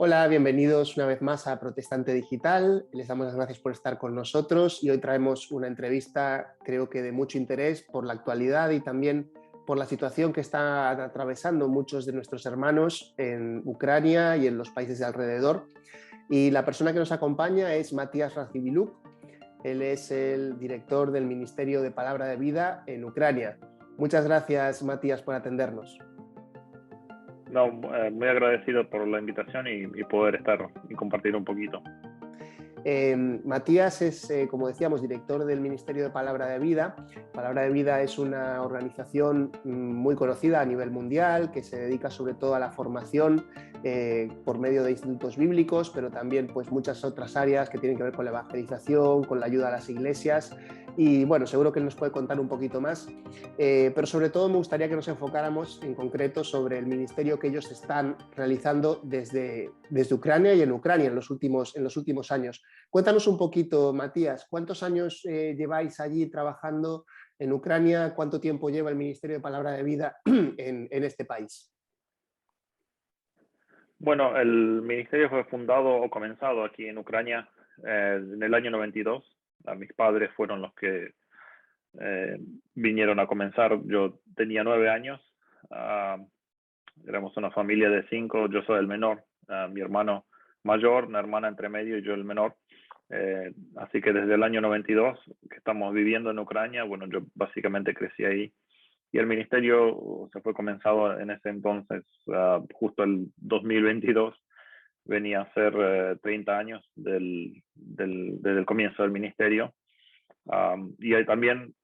Hola, bienvenidos una vez más a Protestante Digital. Les damos las gracias por estar con nosotros y hoy traemos una entrevista, creo que de mucho interés por la actualidad y también por la situación que están atravesando muchos de nuestros hermanos en Ucrania y en los países de alrededor. Y la persona que nos acompaña es Matías Radziviluk. Él es el director del Ministerio de Palabra de Vida en Ucrania. Muchas gracias, Matías, por atendernos. No, muy agradecido por la invitación y poder estar y compartir un poquito. Matías es, como decíamos, director del Ministerio de Palabra de Vida. Palabra de Vida es una organización muy conocida a nivel mundial que se dedica sobre todo a la formación por medio de institutos bíblicos, pero también pues, muchas otras áreas que tienen que ver con la evangelización, con la ayuda a las iglesias. Y bueno, seguro que él nos puede contar un poquito más. Pero sobre todo me gustaría que nos enfocáramos en concreto sobre el ministerio que ellos están realizando desde Ucrania y en Ucrania en los últimos años. Cuéntanos un poquito, Matías, ¿cuántos años lleváis allí trabajando en Ucrania? ¿Cuánto tiempo lleva el Ministerio de Palabra de Vida en este país? Bueno, el ministerio fue fundado o comenzado aquí en Ucrania en el año 92. Mis padres fueron los que vinieron a comenzar. Yo tenía 9 años. Éramos una familia de 5. Yo soy el menor. Mi hermano mayor, una hermana entre medio y yo el menor. Así que desde el año 92 que estamos viviendo en Ucrania, bueno, yo básicamente crecí ahí. Y el ministerio se fue comenzado en ese entonces, justo el 2022, venía a ser 30 años desde el comienzo del ministerio. Y hay también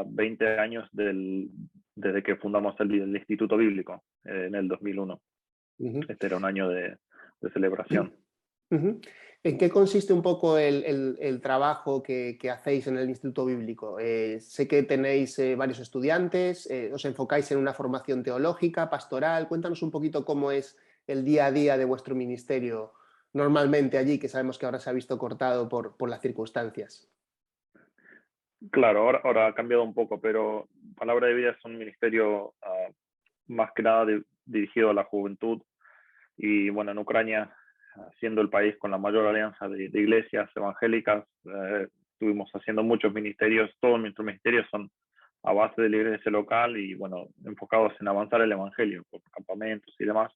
20 años desde que fundamos el Instituto Bíblico en el 2001. Este era un año de celebración. ¿En qué consiste un poco el trabajo que hacéis en el Instituto Bíblico? Sé que tenéis varios estudiantes, os enfocáis en una formación teológica, pastoral. Cuéntanos un poquito cómo es el día a día de vuestro ministerio normalmente allí, que sabemos que ahora se ha visto cortado por las circunstancias. Claro, ahora ha cambiado un poco, pero Palabra de Vida es un ministerio más que nada dirigido a la juventud. Y bueno, en Ucrania, siendo el país con la mayor alianza de iglesias evangélicas, estuvimos haciendo muchos ministerios. Todos nuestros ministerios son a base de la iglesia local y bueno, enfocados en avanzar el evangelio, por campamentos y demás.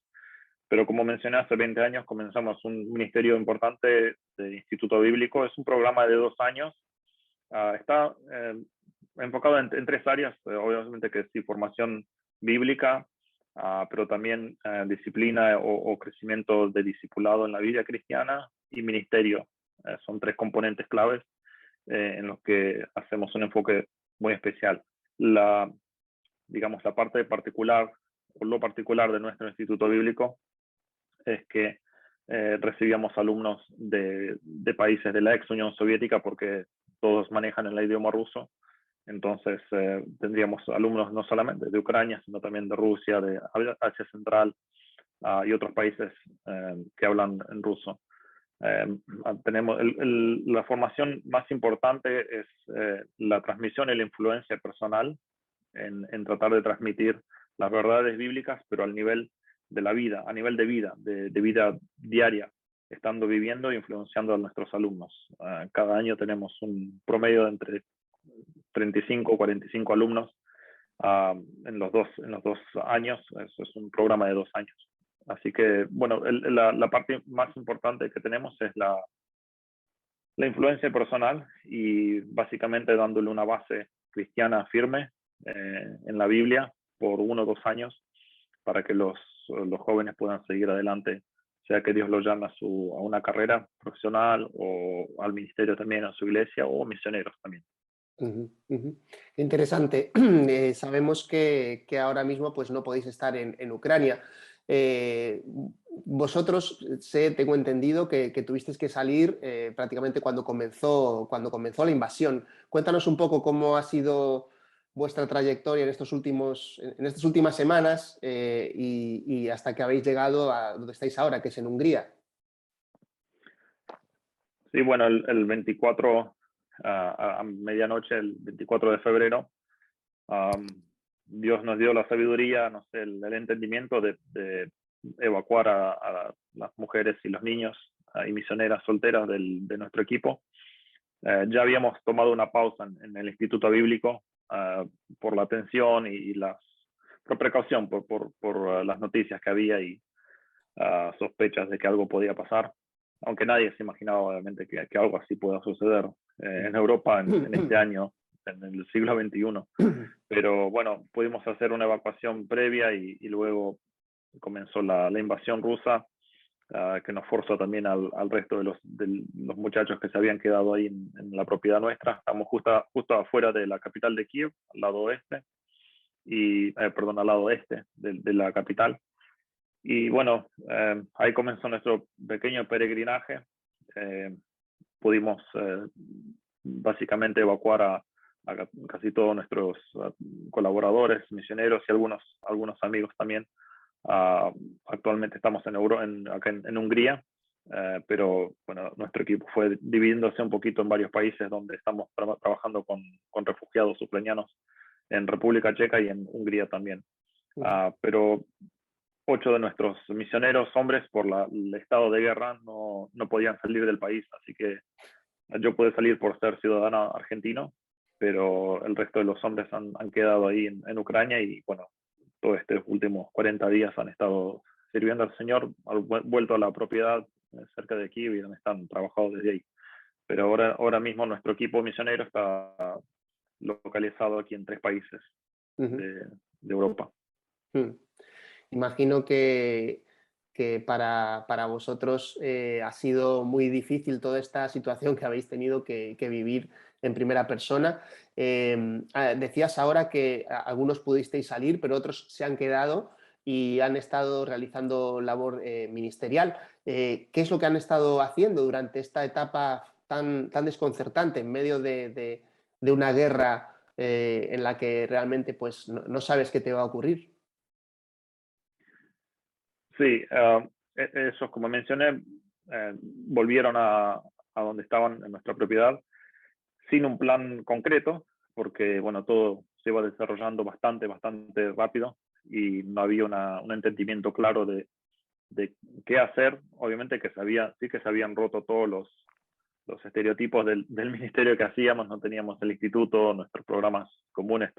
Pero como mencioné, hace 20 años comenzamos un ministerio importante de Instituto Bíblico. Es un programa de 2 años. Está enfocado en 3 áreas, obviamente que sí, formación bíblica, pero también disciplina o crecimiento de discipulado en la vida cristiana y ministerio. Son 3 componentes claves en los que hacemos un enfoque muy especial. Digamos, la parte particular o lo particular de nuestro instituto bíblico es que recibíamos alumnos de países de la ex Unión Soviética porque todos manejan el idioma ruso. Entonces tendríamos alumnos no solamente de Ucrania, sino también de Rusia, de Asia Central y otros países que hablan en ruso. Tenemos la formación más importante es la transmisión y la influencia personal en tratar de transmitir las verdades bíblicas, pero al nivel de la vida, a nivel de vida diaria, estando viviendo e influenciando a nuestros alumnos. Cada año tenemos un promedio de entre 35 o 45 alumnos en los dos años. Eso es un programa de 2 años. Así que, bueno, la parte más importante que tenemos es la influencia personal y básicamente dándole una base cristiana firme en la Biblia por 1 o 2 años para que los jóvenes puedan seguir adelante, sea que Dios los llame a una carrera profesional o al ministerio también, a su iglesia o misioneros también. Interesante. Sabemos que ahora mismo pues, no podéis estar en Ucrania. Vosotros, tengo entendido que tuvisteis que salir prácticamente cuando comenzó la invasión. Cuéntanos un poco cómo ha sido vuestra trayectoria en estas últimas semanas y hasta que habéis llegado a donde estáis ahora, que es en Hungría. Sí, bueno, el 24 a medianoche, el 24 de febrero, Dios nos dio la sabiduría, el entendimiento de evacuar a las mujeres y los niños y misioneras solteras de nuestro equipo. Ya habíamos tomado una pausa en el Instituto Bíblico por la tensión y por precaución, por las noticias que había y sospechas de que algo podía pasar, aunque nadie se imaginaba obviamente que algo así pueda suceder en Europa en este año, en el siglo XXI. Pero bueno, pudimos hacer una evacuación previa y luego comenzó la invasión rusa, que nos forzó también al resto de los muchachos que se habían quedado ahí en la propiedad nuestra. Estamos justo afuera de la capital de Kiev, al lado oeste, perdón, al lado este de la capital. Y bueno, ahí comenzó nuestro pequeño peregrinaje. Pudimos básicamente evacuar a casi todos nuestros colaboradores, misioneros y algunos amigos también. Actualmente estamos acá en Hungría, pero bueno, nuestro equipo fue dividiéndose un poquito en varios países donde estamos trabajando con refugiados ucranianos en República Checa y en Hungría también. Pero 8 de nuestros misioneros hombres por el estado de guerra no podían salir del país, así que yo pude salir por ser ciudadano argentino, pero el resto de los hombres han quedado ahí en Ucrania y bueno, todos estos últimos 40 días han estado sirviendo al Señor, han vuelto a la propiedad cerca de aquí y donde están trabajados desde ahí. Pero ahora mismo nuestro equipo misionero está localizado aquí en 3 países de Europa. Imagino que para vosotros ha sido muy difícil toda esta situación que habéis tenido que vivir en primera persona. Decías ahora que algunos pudisteis salir, pero otros se han quedado y han estado realizando labor ministerial. ¿Qué es lo que han estado haciendo durante esta etapa tan desconcertante en medio de una guerra en la que realmente pues, no sabes qué te va a ocurrir? Sí, esos, como mencioné, volvieron a donde estaban en nuestra propiedad sin un plan concreto, porque bueno, todo se iba desarrollando bastante rápido y no había un entendimiento claro de qué hacer. Obviamente que sí que se habían roto todos los estereotipos del ministerio que hacíamos, no teníamos el instituto, nuestros programas comunes,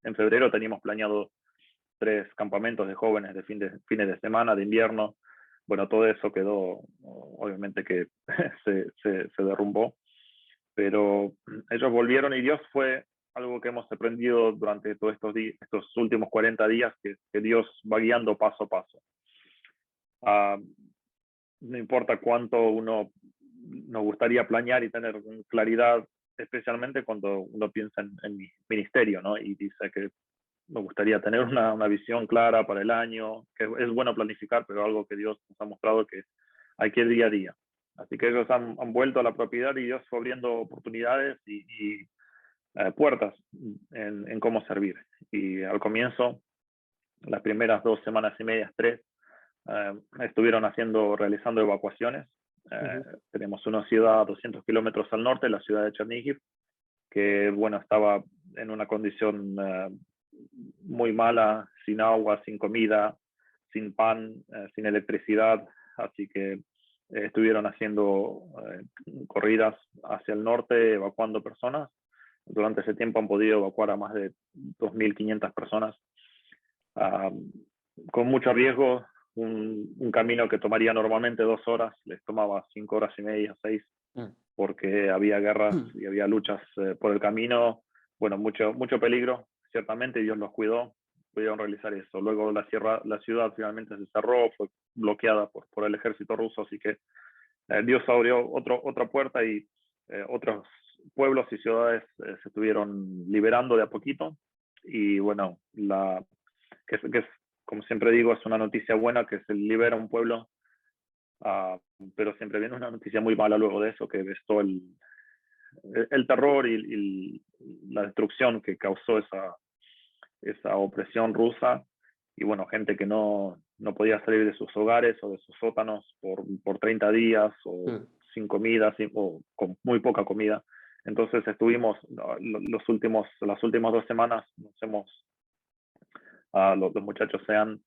en febrero teníamos planeado 3 campamentos de jóvenes de fines de semana, de invierno. Bueno, todo eso quedó, obviamente que se derrumbó, pero ellos volvieron y Dios fue algo que hemos aprendido durante todos estos últimos 40 días, que Dios va guiando paso a paso. No importa cuánto uno nos gustaría planear y tener claridad, especialmente cuando uno piensa en mi ministerio, ¿no? Y dice que me gustaría tener una visión clara para el año, que es bueno planificar, pero algo que Dios nos ha mostrado que hay que ir día a día. Así que ellos han vuelto a la propiedad y Dios fue abriendo oportunidades y puertas en cómo servir. Y al comienzo, las primeras 2 semanas y media, 3, estuvieron realizando evacuaciones. Tenemos una ciudad a 200 kilómetros al norte, la ciudad de Chernihiv, que bueno, estaba en una condición muy mala, sin agua, sin comida, sin pan, sin electricidad, así que estuvieron haciendo corridas hacia el norte, evacuando personas. Durante ese tiempo han podido evacuar a más de 2.500 personas, con mucho riesgo. Un camino que tomaría normalmente 2 horas, les tomaba 5 horas y media, 6, porque había guerras y había luchas por el camino. Bueno, mucho peligro, ciertamente Dios los cuidó, pudieron realizar eso. Luego la ciudad finalmente se cerró, fue bloqueada por el ejército ruso, así que Dios abrió otra puerta y otros pueblos y ciudades se estuvieron liberando de a poquito. Y bueno, que es, como siempre digo, es una noticia buena que se libera un pueblo, pero siempre viene una noticia muy mala luego de eso, que ves todo el terror y la destrucción que causó esa opresión rusa. Y bueno, gente que no podía salir de sus hogares o de sus sótanos por 30 días o sin comida o con muy poca comida. Entonces estuvimos las últimas 2 semanas, los muchachos se han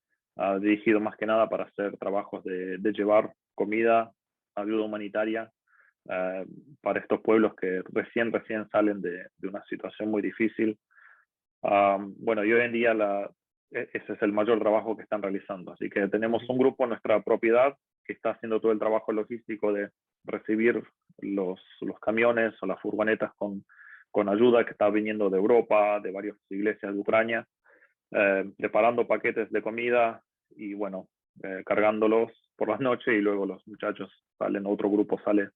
dirigido más que nada para hacer trabajos de llevar comida, ayuda humanitaria para estos pueblos que recién salen de una situación muy difícil. Bueno, y hoy en día ese es el mayor trabajo que están realizando. Así que tenemos un grupo en nuestra propiedad que está haciendo todo el trabajo logístico de recibir los camiones o las furgonetas con ayuda que está viniendo de Europa, de varias iglesias de Ucrania, preparando paquetes de comida y bueno, cargándolos por las noches, y luego los muchachos salen, otro grupo sale,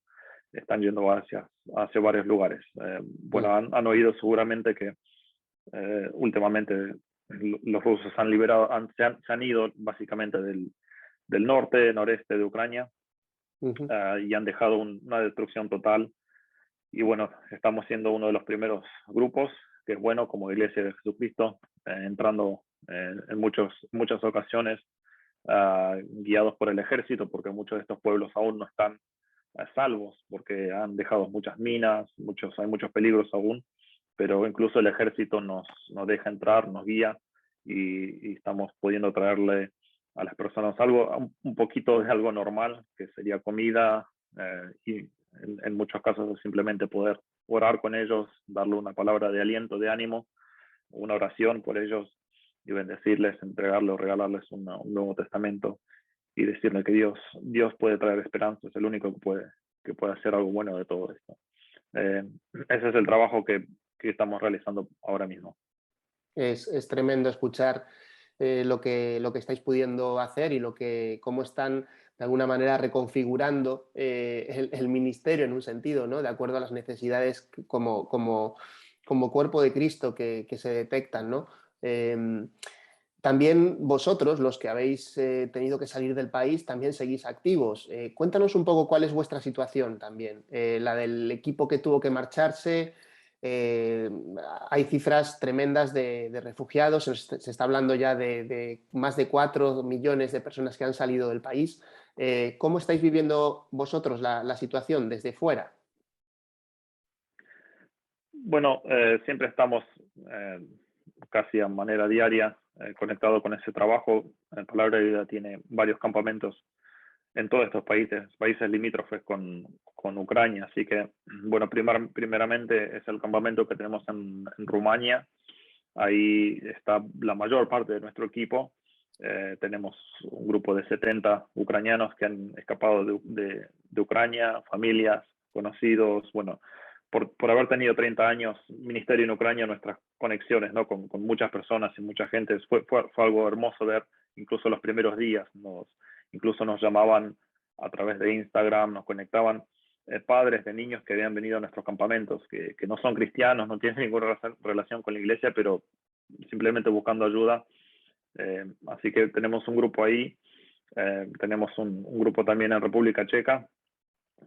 están yendo hacia varios lugares. Bueno, han oído seguramente que últimamente los rusos han liberado, se han ido básicamente del norte, noreste de Ucrania, y han dejado una destrucción total. Y bueno, estamos siendo uno de los primeros grupos, que es bueno, como Iglesia de Jesucristo, entrando en muchas ocasiones guiados por el ejército, porque muchos de estos pueblos aún no están salvos, porque han dejado muchas minas, hay muchos peligros aún, pero incluso el ejército nos deja entrar, nos guía, y estamos pudiendo traerle a las personas algo, un poquito de algo normal, que sería comida, y en muchos casos es simplemente poder orar con ellos, darle una palabra de aliento, de ánimo, una oración por ellos, y bendecirles, entregarles o regalarles un Nuevo Testamento, y decirle que Dios puede traer esperanza, es el único que puede hacer algo bueno de todo esto. Ese es el trabajo que estamos realizando ahora mismo. Es tremendo escuchar lo que estáis pudiendo hacer y cómo están de alguna manera reconfigurando el ministerio en un sentido, ¿no? De acuerdo a las necesidades como cuerpo de Cristo que se detectan, ¿no? También vosotros, los que habéis tenido que salir del país, también seguís activos. Cuéntanos un poco cuál es vuestra situación también, la del equipo que tuvo que marcharse. Hay cifras tremendas de refugiados, se está hablando ya de más de 4 millones de personas que han salido del país. ¿Cómo estáis viviendo vosotros la situación desde fuera? Bueno, siempre estamos casi a manera diaria conectado con ese trabajo. Palabra de Vida tiene varios campamentos en todos estos países limítrofes con Ucrania. Así que, bueno, primeramente es el campamento que tenemos en Rumania. Ahí está la mayor parte de nuestro equipo. Tenemos un grupo de 70 ucranianos que han escapado de Ucrania, familias, conocidos, bueno, por haber tenido 30 años ministerio en Ucrania, nuestras conexiones, ¿no? con muchas personas y mucha gente, fue algo hermoso ver, incluso los primeros días, incluso nos llamaban a través de Instagram, nos conectaban padres de niños que habían venido a nuestros campamentos, que no son cristianos, no tienen ninguna relación con la iglesia, pero simplemente buscando ayuda. Así que tenemos un grupo ahí, tenemos un grupo también en República Checa,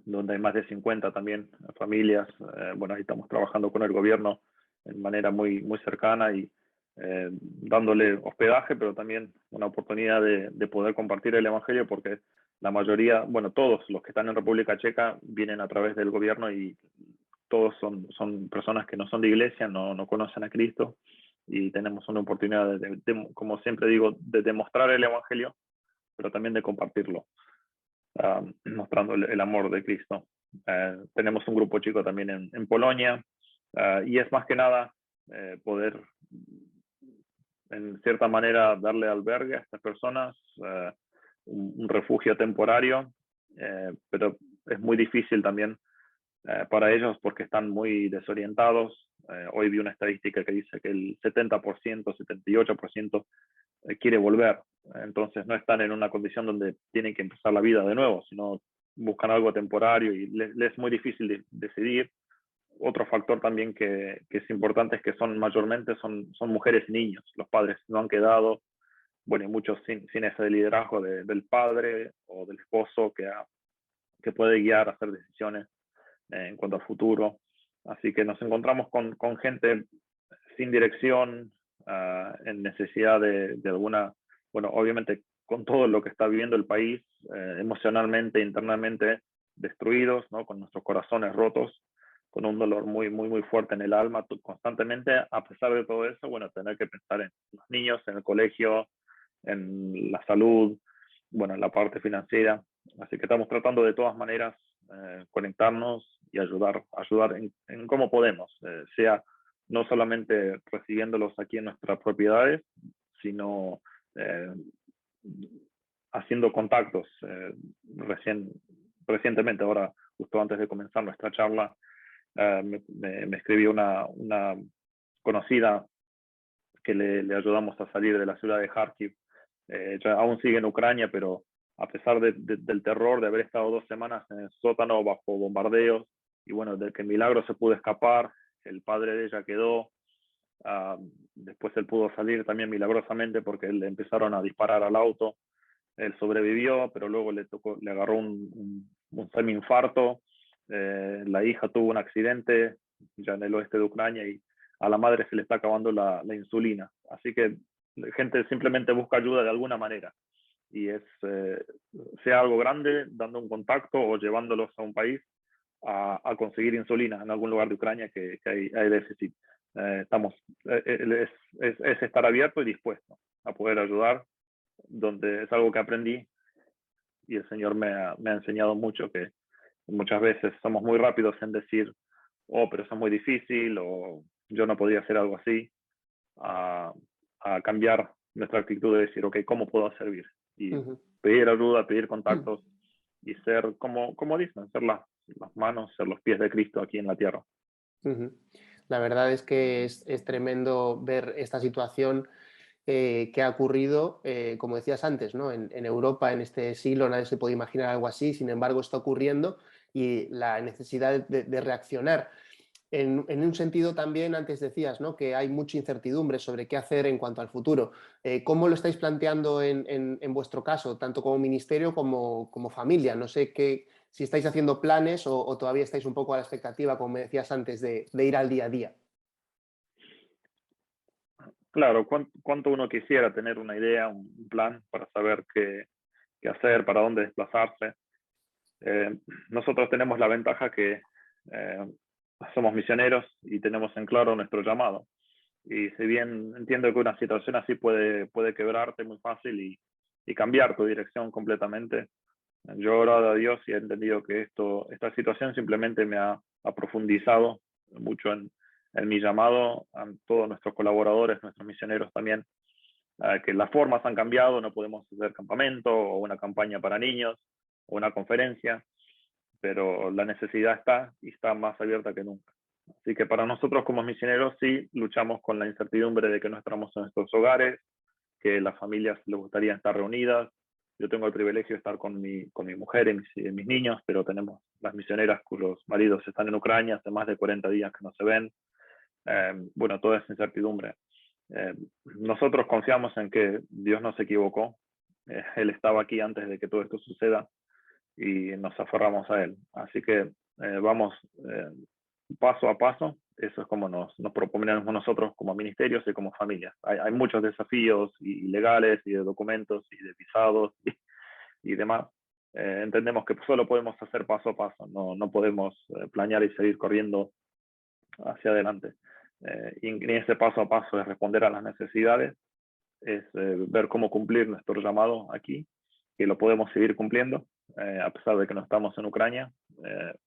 donde hay más de 50 también familias. Bueno, ahí estamos trabajando con el gobierno de manera muy, muy cercana y dándole hospedaje, pero también una oportunidad de poder compartir el evangelio, porque la mayoría, bueno, todos los que están en República Checa vienen a través del gobierno, y todos son personas que no son de iglesia, no conocen a Cristo, y tenemos una oportunidad como siempre digo, de demostrar el evangelio, pero también de compartirlo, mostrando el amor de Cristo. Tenemos un grupo chico también en Polonia, y es más que nada poder, en cierta manera, darle albergue a estas personas, un refugio temporario, pero es muy difícil también para ellos porque están muy desorientados. Hoy vi una estadística que dice que el 70%, 78% quiere volver. Entonces no están en una condición donde tienen que empezar la vida de nuevo, sino buscan algo temporario, y les es muy difícil decidir. Otro factor también que es importante es que mayormente son mujeres y niños. Los padres no han quedado, bueno, y muchos sin ese liderazgo del padre o del esposo que puede guiar a hacer decisiones en cuanto al futuro. Así que nos encontramos con gente sin dirección, en necesidad de alguna, bueno, obviamente con todo lo que está viviendo el país, emocionalmente, internamente destruidos, ¿no? Con nuestros corazones rotos, con un dolor muy, muy, muy fuerte en el alma constantemente. A pesar de todo eso, bueno, tener que pensar en los niños, en el colegio, en la salud, bueno, en la parte financiera. Así que estamos tratando de todas maneras conectarnos y ayudar en cómo podemos, sea no solamente recibiéndolos aquí en nuestras propiedades, sino haciendo contactos. Recientemente, ahora justo antes de comenzar nuestra charla, me escribió una conocida que le ayudamos a salir de la ciudad de Kharkiv. Ella aún sigue en Ucrania, pero a pesar del terror de haber estado 2 semanas en el sótano bajo bombardeos, y bueno, del que milagro se pudo escapar, el padre de ella quedó, después él pudo salir también milagrosamente porque le empezaron a disparar al auto, él sobrevivió, pero luego le agarró un semi-infarto, la hija tuvo un accidente ya en el oeste de Ucrania y a la madre se le está acabando la insulina. Así que la gente simplemente busca ayuda de alguna manera. Y sea algo grande, dando un contacto o llevándolos a un país a conseguir insulina en algún lugar de Ucrania que hay déficit. Es estar abierto y dispuesto a poder ayudar, donde es algo que aprendí y el Señor me ha enseñado mucho, que muchas veces somos muy rápidos en decir, oh, pero eso es muy difícil, o yo no podría hacer algo así, a cambiar nuestra actitud de decir, ok, ¿cómo puedo servir? Y pedir ayuda, pedir contactos y ser, como dicen, ser las manos, ser los pies de Cristo aquí en la tierra. La verdad es que es tremendo ver esta situación que ha ocurrido, como decías antes, ¿no? En Europa en este siglo nadie se puede imaginar algo así, sin embargo está ocurriendo y la necesidad de reaccionar. En un sentido también, antes decías, ¿no?, que hay mucha incertidumbre sobre qué hacer en cuanto al futuro. ¿Cómo lo estáis planteando en vuestro caso, tanto como ministerio como familia? No sé si estáis haciendo planes o todavía estáis un poco a la expectativa, como me decías antes, de ir al día a día. Claro, cuánto uno quisiera tener una idea, un plan para saber qué hacer, para dónde desplazarse. Nosotros tenemos la ventaja que somos misioneros y tenemos en claro nuestro llamado. Y si bien entiendo que una situación así puede quebrarte muy fácil y cambiar tu dirección completamente, yo he orado a Dios y he entendido que esta situación simplemente me ha profundizado mucho en mi llamado, a todos nuestros colaboradores, nuestros misioneros también, que las formas han cambiado, no podemos hacer campamento o una campaña para niños o una conferencia, pero la necesidad está y está más abierta que nunca. Así que para nosotros como misioneros sí luchamos con la incertidumbre de que no estamos en nuestros hogares, que las familias les gustaría estar reunidas. Yo tengo el privilegio de estar con mi mujer y mis niños, pero tenemos las misioneras cuyos maridos están en Ucrania hace más de 40 días que no se ven. Bueno, toda esa incertidumbre. Nosotros confiamos en que Dios no se equivocó. Él estaba aquí antes de que todo esto suceda y nos aferramos a Él. Así que vamos paso a paso. Eso es como nos proponemos nosotros como ministerios y como familias. Hay muchos desafíos legales y de documentos y de visados y demás. Entendemos que solo podemos hacer paso a paso. No podemos planear y seguir corriendo hacia adelante. Y ese paso a paso es responder a las necesidades, es ver cómo cumplir nuestro llamado aquí, que lo podemos seguir cumpliendo, a pesar de que no estamos en Ucrania,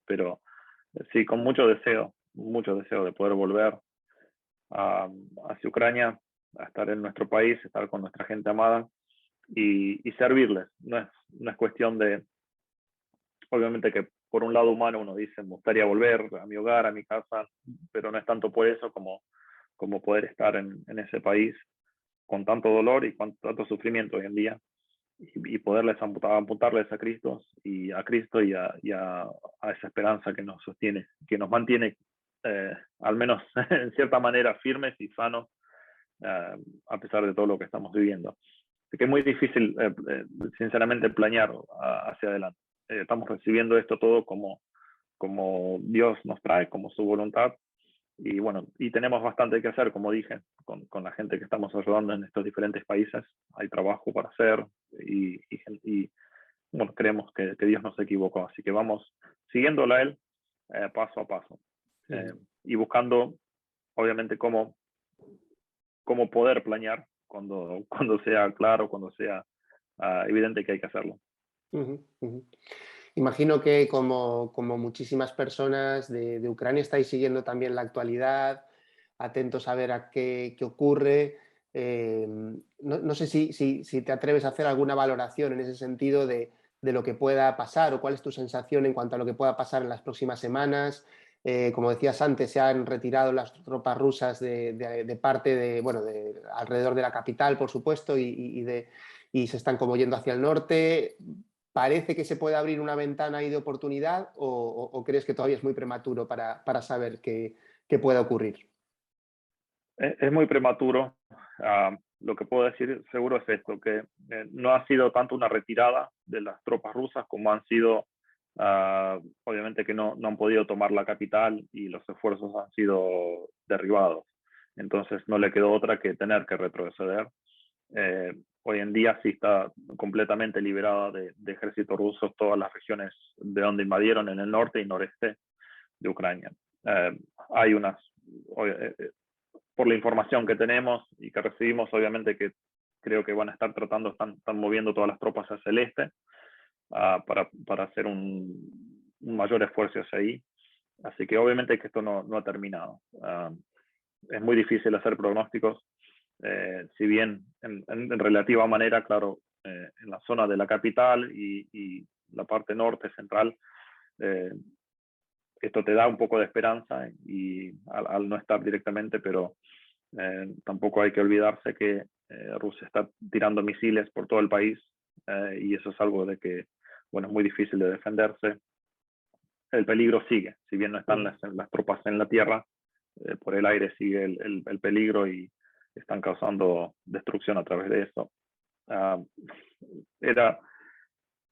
pero sí, con mucho deseo de poder volver hacia Ucrania, a estar en nuestro país, estar con nuestra gente amada y servirles. No es cuestión de, obviamente que por un lado humano uno dice, me gustaría volver a mi hogar, a mi casa, pero no es tanto por eso como poder estar en ese país con tanto dolor y con tanto sufrimiento hoy en día y poderles apuntarles a Cristo y a esa esperanza que nos sostiene, que nos mantiene al menos en cierta manera firmes y sanos a pesar de todo lo que estamos viviendo. Así que es muy difícil, sinceramente, planear hacia adelante. Estamos recibiendo esto todo como Dios nos trae, como su voluntad. Y bueno, y tenemos bastante que hacer, como dije, con la gente que estamos ayudando en estos diferentes países. Hay trabajo para hacer y bueno, creemos que Dios no se equivocó. Así que vamos siguiéndolo a Él paso a paso. Y buscando, obviamente, cómo poder planear cuando sea claro, cuando sea evidente que hay que hacerlo. Ujú, ujú. Imagino que como muchísimas personas de Ucrania estáis siguiendo también la actualidad, atentos a ver a qué ocurre. No sé si te atreves a hacer alguna valoración en ese sentido de lo que pueda pasar o cuál es tu sensación en cuanto a lo que pueda pasar en las próximas semanas. Como decías antes, se han retirado las tropas rusas de parte bueno, alrededor de la capital, por supuesto, y se están como yendo hacia el norte. ¿Parece que se puede abrir una ventana ahí de oportunidad o crees que todavía es muy prematuro para saber qué pueda ocurrir? Es muy prematuro. Lo que puedo decir seguro es esto, que no ha sido tanto una retirada de las tropas rusas como han sido, obviamente que no han podido tomar la capital y los esfuerzos han sido derribados. Entonces no le quedó otra que tener que retroceder. Hoy en día sí está completamente liberada de ejércitos rusos todas las regiones de donde invadieron en el norte y noreste de Ucrania. Hay unas, por la información que tenemos y que recibimos, obviamente que creo que van a estar tratando, están moviendo todas las tropas hacia el este para hacer un mayor esfuerzo hacia ahí. Así que obviamente que esto no ha terminado. Es muy difícil hacer pronósticos, si bien en relativa manera, claro, en la zona de la capital y la parte norte, central, esto te da un poco de esperanza y al no estar directamente, pero tampoco hay que olvidarse que Rusia está tirando misiles por todo el país y eso es algo de que, bueno, es muy difícil de defenderse. El peligro sigue, si bien no están las tropas en la tierra, por el aire sigue el peligro y están causando destrucción a través de eso. Era,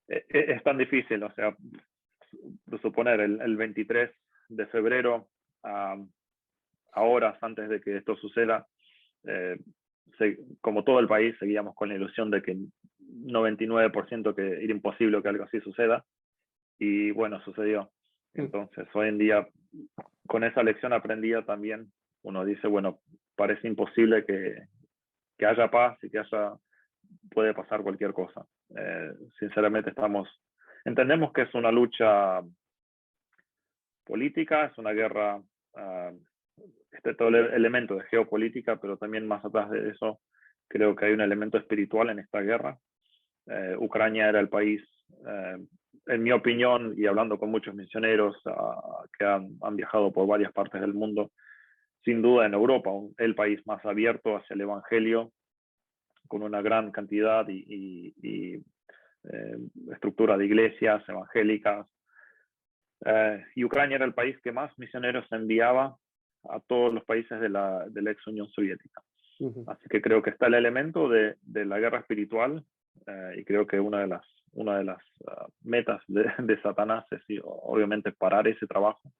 es tan difícil, o sea, de suponer el 23 de febrero, a horas antes de que esto suceda, como todo el país, seguíamos con la ilusión de que 99% que era imposible que algo así suceda. Y bueno, sucedió. Entonces, hoy en día, con esa lección aprendida también, uno dice, bueno, parece imposible que haya paz y que puede pasar cualquier cosa. Sinceramente, entendemos que es una lucha política, es una guerra, todo el elemento de geopolítica, pero también más atrás de eso, creo que hay un elemento espiritual en esta guerra. Ucrania era el país, en mi opinión, y hablando con muchos misioneros que han viajado por varias partes del mundo, sin duda en Europa, el país más abierto hacia el Evangelio, con una gran cantidad y estructura de iglesias evangélicas. Y Ucrania era el país que más misioneros enviaba a todos los países de la ex Unión Soviética. Así que creo que está el elemento de la guerra espiritual y creo que una de las metas de Satanás es obviamente parar ese trabajo,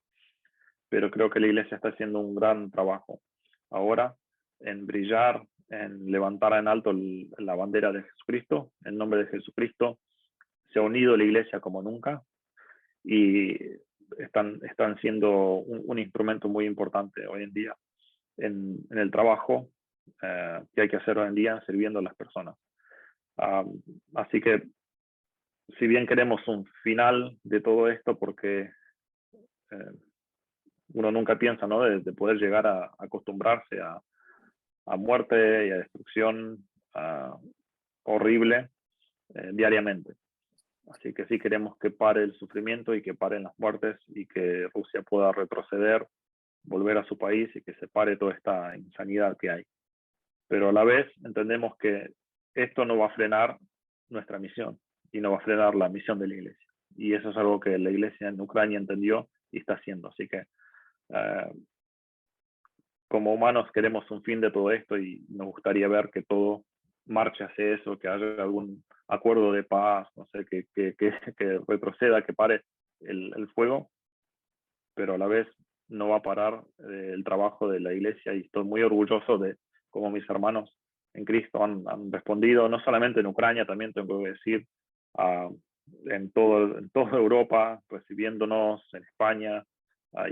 pero creo que la iglesia está haciendo un gran trabajo ahora en brillar, en levantar en alto la bandera de Jesucristo, en nombre de Jesucristo. Se ha unido la iglesia como nunca y están siendo un instrumento muy importante hoy en día en el trabajo que hay que hacer hoy en día sirviendo a las personas. Así que, si bien queremos un final de todo esto, porque uno nunca piensa, ¿no?, de poder llegar a acostumbrarse a muerte y a destrucción horrible diariamente. Así que sí queremos que pare el sufrimiento y que paren las muertes y que Rusia pueda retroceder, volver a su país y que se pare toda esta insanidad que hay. Pero a la vez entendemos que esto no va a frenar nuestra misión y no va a frenar la misión de la iglesia. Y eso es algo que la iglesia en Ucrania entendió y está haciendo. Así que como humanos queremos un fin de todo esto y nos gustaría ver que todo marche hacia eso, que haya algún acuerdo de paz, no sé, que retroceda, que pare el fuego, pero a la vez no va a parar el trabajo de la iglesia y estoy muy orgulloso de cómo mis hermanos en Cristo han respondido, no solamente en Ucrania, también tengo que decir, en toda Europa, recibiéndonos en España,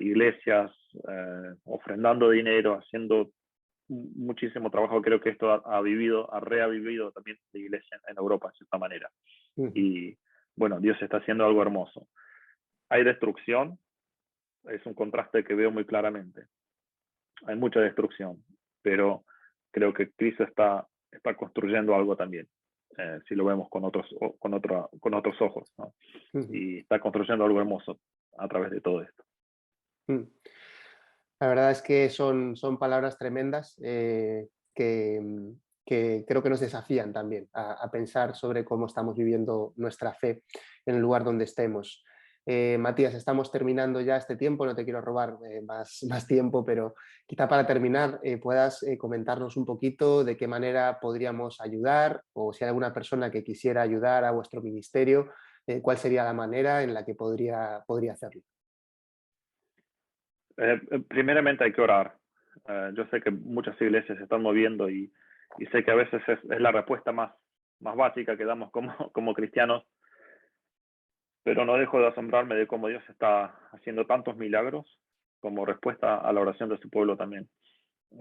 iglesias, ofrendando dinero, haciendo muchísimo trabajo. Creo que esto ha reavivido también la iglesia en Europa, de cierta manera. Ujú. Y bueno, Dios está haciendo algo hermoso. Hay destrucción, es un contraste que veo muy claramente. Hay mucha destrucción, pero creo que Cristo está construyendo algo también, si lo vemos con otros ojos, ¿no? Ujú. Y está construyendo algo hermoso a través de todo esto. Mm. La verdad es que son palabras tremendas, que creo que nos desafían también a pensar sobre cómo estamos viviendo nuestra fe en el lugar donde estemos. Matías, estamos terminando ya este tiempo, no te quiero robar más tiempo, pero quizá para terminar puedas comentarnos un poquito de qué manera podríamos ayudar, o si hay alguna persona que quisiera ayudar a vuestro ministerio, cuál sería la manera en la que podría hacerlo. Primeramente hay que orar. Yo sé que muchas iglesias se están moviendo y sé que a veces es la respuesta más básica que damos como cristianos, pero no dejo de asombrarme de cómo Dios está haciendo tantos milagros como respuesta a la oración de su pueblo también.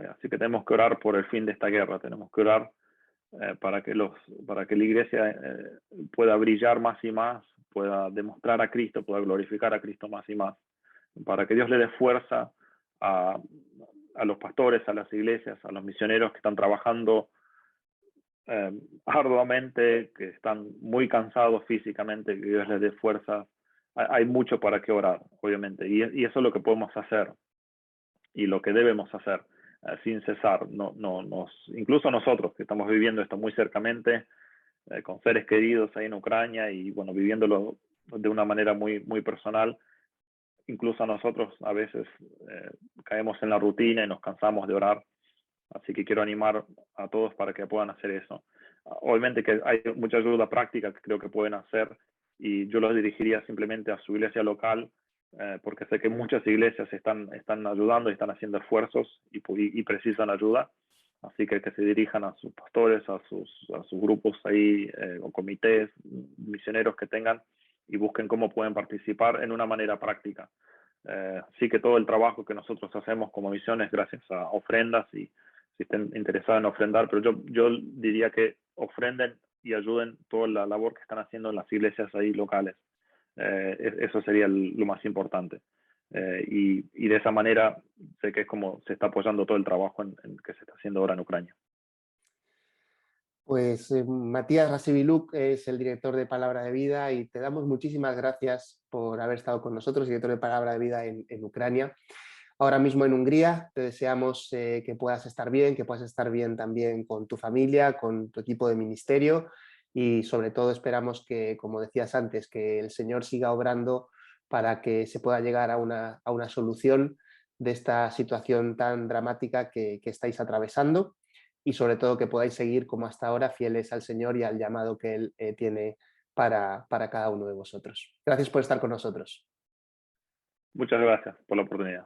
Así que tenemos que orar por el fin de esta guerra, tenemos que orar para que la iglesia pueda brillar más y más, pueda demostrar a Cristo, pueda glorificar a Cristo más y más, para que Dios le dé fuerza a, a los pastores, a las iglesias, a los misioneros que están trabajando eh, arduamente, que están muy cansados físicamente, que Dios les dé fuerza. Hay mucho para qué orar, obviamente, y eso es lo que podemos hacer y lo que debemos hacer sin cesar. Incluso nosotros que estamos viviendo esto muy cercamente, con seres queridos ahí en Ucrania y bueno, viviéndolo de una manera muy personal, incluso nosotros a veces caemos en la rutina y nos cansamos de orar. Así que quiero animar a todos para que puedan hacer eso. Obviamente que hay mucha ayuda práctica que creo que pueden hacer y yo los dirigiría simplemente a su iglesia local, porque sé que muchas iglesias están ayudando y están haciendo esfuerzos y precisan ayuda. Así que se dirijan a sus pastores, a sus grupos ahí, o comités, misioneros que tengan, y busquen cómo pueden participar en una manera práctica. Así que todo el trabajo que nosotros hacemos como misiones, gracias a ofrendas y si estén interesados en ofrendar, pero yo diría que ofrenden y ayuden toda la labor que están haciendo en las iglesias ahí locales. Eso sería lo más importante. Y de esa manera sé que es como se está apoyando todo el trabajo en que se está haciendo ahora en Ucrania. Pues Matías Rasiviluk es el director de Palabra de Vida y te damos muchísimas gracias por haber estado con nosotros, director de Palabra de Vida en Ucrania. Ahora mismo en Hungría te deseamos que puedas estar bien, que puedas estar bien también con tu familia, con tu equipo de ministerio y sobre todo esperamos que, como decías antes, que el Señor siga obrando para que se pueda llegar a una solución de esta situación tan dramática que estáis atravesando y sobre todo que podáis seguir como hasta ahora fieles al Señor y al llamado que Él tiene para cada uno de vosotros. Gracias por estar con nosotros. Muchas gracias por la oportunidad.